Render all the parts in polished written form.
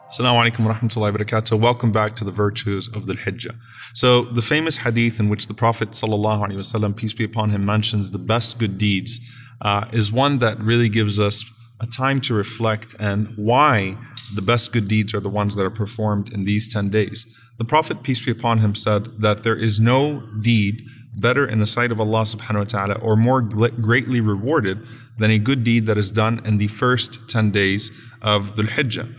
Assalamu alaikum wa rahmatullahi wa barakatuh. Welcome back to the virtues of Dhul-Hijjah. So the famous hadith in which the Prophet sallallahu alaihi wasallam, peace be upon him, mentions the best good deeds is one that really gives us a time to reflect and why the best good deeds are the ones that are performed in these 10 days. The Prophet, peace be upon him, said that there is no deed better in the sight of Allah subhanahu wa ta'ala or more greatly rewarded than a good deed that is done in the first 10 days of Dhul-Hijjah.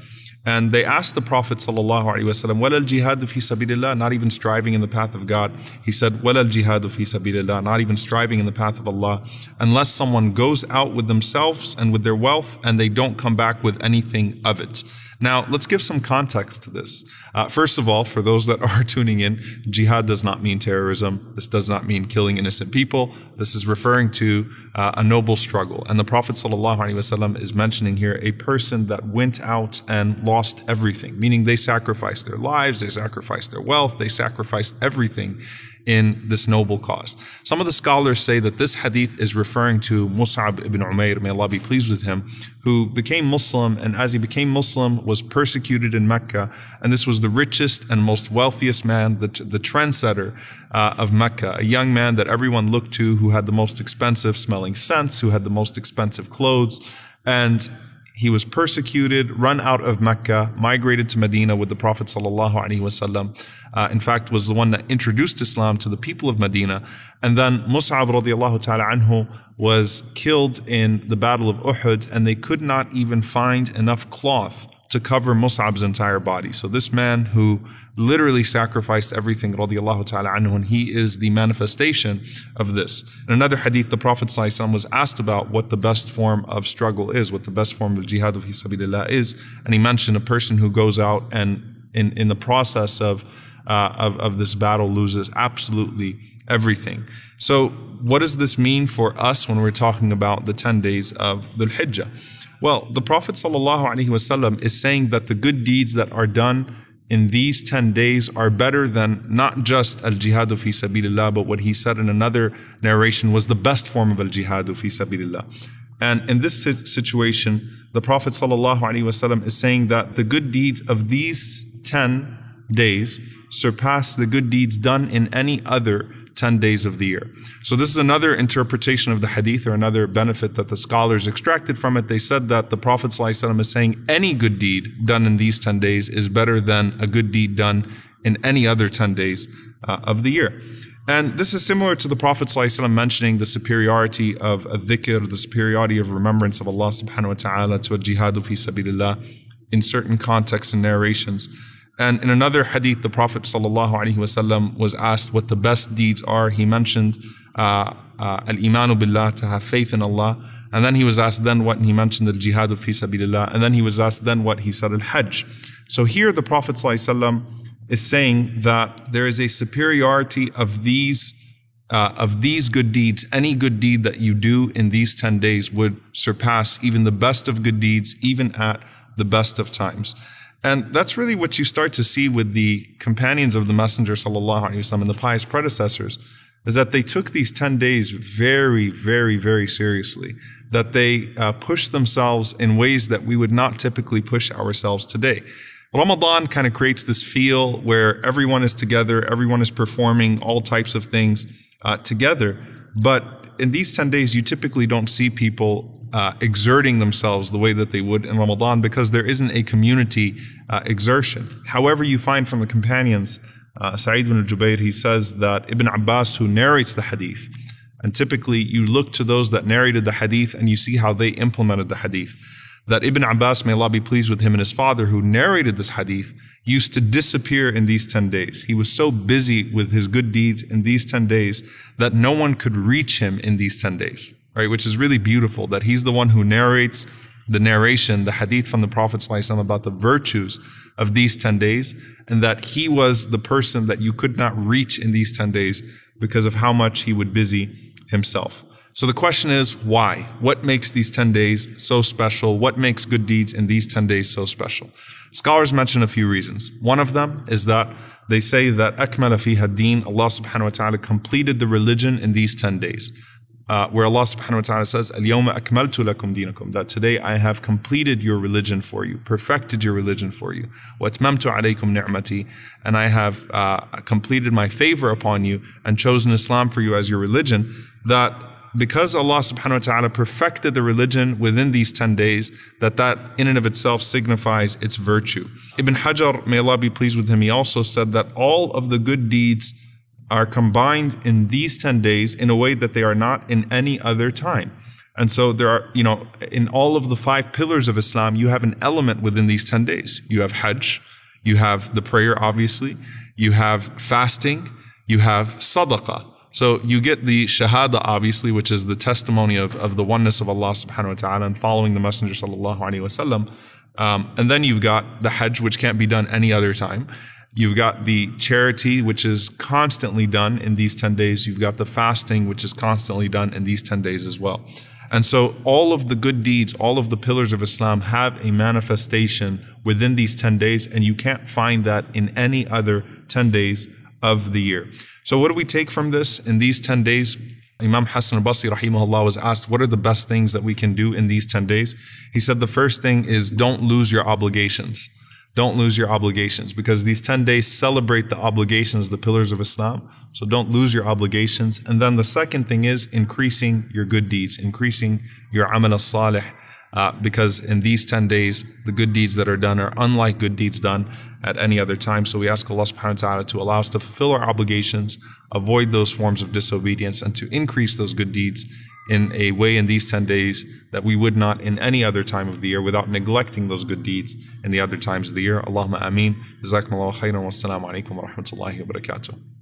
And they asked the Prophet sallallahu alaihi wasallam, "Wala al-jihad fi sabilillah," not even striving in the path of God. He said, "Wala al-jihad fi sabilillah," not even striving in the path of Allah, unless someone goes out with themselves and with their wealth and they don't come back with anything of it. Now, let's give some context to this. First of all, for those that are tuning in, jihad does not mean terrorism. This does not mean killing innocent people. This is referring to a noble struggle. And the Prophet ﷺ is mentioning here a person that went out and lost everything, meaning they sacrificed their lives, they sacrificed their wealth, they sacrificed everything in this noble cause. Some of the scholars say that this hadith is referring to Mus'ab ibn Umair, may Allah be pleased with him, who became Muslim, and as he became Muslim was persecuted in Mecca, and this was the richest and most wealthiest man, the trendsetter of Mecca, a young man that everyone looked to, who had the most expensive smelling scents, who had the most expensive clothes, and he was persecuted, run out of Mecca, migrated to Medina with the Prophet ﷺ. In fact, was the one that introduced Islam to the people of Medina. And then Mus'ab radiallahu ta'ala anhu was killed in the Battle of Uhud, and they could not even find enough cloth to cover Mus'ab's entire body. So this man who literally sacrificed everything, radiallahu ta'ala anhu, and he is the manifestation of this. In another hadith, the Prophet ﷺ was asked about what the best form of struggle is, what the best form of jihad fi sabilillah is, and he mentioned a person who goes out and in the process of this battle loses absolutely everything. So what does this mean for us when we're talking about the 10 days of Dhul-Hijjah? Well, the Prophet ﷺ is saying that the good deeds that are done in these 10 days are better than not just al-jihadu fi sabilillah, but what he said in another narration was the best form of al-jihadu fi sabilillah. And in this situation, the Prophet ﷺ is saying that the good deeds of these 10 days surpass the good deeds done in any other 10 days of the year. So this is another interpretation of the hadith, or another benefit that the scholars extracted from it. They said that the Prophet ﷺ is saying any good deed done in these 10 days is better than a good deed done in any other 10 days of the year. And this is similar to the Prophet ﷺ mentioning the superiority of dhikr, the superiority of remembrance of Allah subhanahu wa ta'ala to a jihadu fi sabilillah in certain contexts and narrations. And in another hadith, the Prophet ﷺ was asked what the best deeds are. He mentioned al-imanu billah, to have faith in Allah. And then he was asked then what, and he mentioned the jihadu fi sabilillah. And then he was asked then what, he said al-hajj. So here the Prophet ﷺ is saying that there is a superiority of these good deeds. Any good deed that you do in these 10 days would surpass even the best of good deeds, even at the best of times. And that's really what you start to see with the companions of the Messenger sallallahu alaihi wasallam and the pious predecessors, is that they took these 10 days very, very, very seriously. That they pushed themselves in ways that we would not typically push ourselves today. Ramadan kind of creates this feel where everyone is together, everyone is performing all types of things together. But in these 10 days, you typically don't see people exerting themselves the way that they would in Ramadan, because there isn't a community exertion. However, you find from the companions, Sa'id ibn Jubayr, he says that Ibn Abbas, who narrates the hadith, and typically you look to those that narrated the hadith and you see how they implemented the hadith, that Ibn Abbas, may Allah be pleased with him, and his father, who narrated this hadith, used to disappear in these 10 days. He was so busy with his good deeds in these 10 days that no one could reach him in these 10 days. Right, which is really beautiful, that he's the one who narrates the narration, the hadith from the Prophet ﷺ about the virtues of these 10 days, and that he was the person that you could not reach in these 10 days because of how much he would busy himself. So the question is, why? What makes these 10 days so special? What makes good deeds in these 10 days so special? Scholars mention a few reasons. One of them is that they say that أَكْمَلَ فِيهَا الدِّينَ, Allah subhanahu wa ta'ala completed the religion in these 10 days. where Allah subhanahu wa ta'ala says, "Al-yawma akmaltu lakum dinakum," that today I have completed your religion for you, perfected your religion for you. Wa atmamtu alaykum ni'mati, and I have completed my favor upon you and chosen Islam for you as your religion. That because Allah subhanahu wa ta'ala perfected the religion within these 10 days, that in and of itself signifies its virtue. Ibn Hajar, may Allah be pleased with him, he also said that all of the good deeds are combined in these 10 days in a way that they are not in any other time. And so there are, in all of the 5 pillars of Islam, you have an element within these 10 days. You have Hajj, you have the prayer, obviously, you have fasting, you have sadaqah. So you get the shahada, obviously, which is the testimony of the oneness of Allah subhanahu wa ta'ala and following the Messenger sallallahu alaihi wasallam. And then you've got the Hajj, which can't be done any other time. You've got the charity, which is constantly done in these 10 days. You've got the fasting, which is constantly done in these 10 days as well. And so all of the good deeds, all of the pillars of Islam have a manifestation within these 10 days, and you can't find that in any other 10 days of the year. So what do we take from this? In these 10 days, Imam Hassan al-Basri rahimahullah was asked, what are the best things that we can do in these 10 days? He said the first thing is don't lose your obligations. Don't lose your obligations, because these 10 days celebrate the obligations, the pillars of Islam. So don't lose your obligations. And then the second thing is increasing your good deeds, increasing your amal as-salih, because in these 10 days, the good deeds that are done are unlike good deeds done at any other time. So we ask Allah subhanahu wa ta'ala to allow us to fulfill our obligations, avoid those forms of disobedience, and to increase those good deeds in a way in these 10 days that we would not in any other time of the year, without neglecting those good deeds in the other times of the year. Allahumma ameen. Jazakumullahu khairan wa assalamu alaikum wa rahmatullahi wa barakatuh.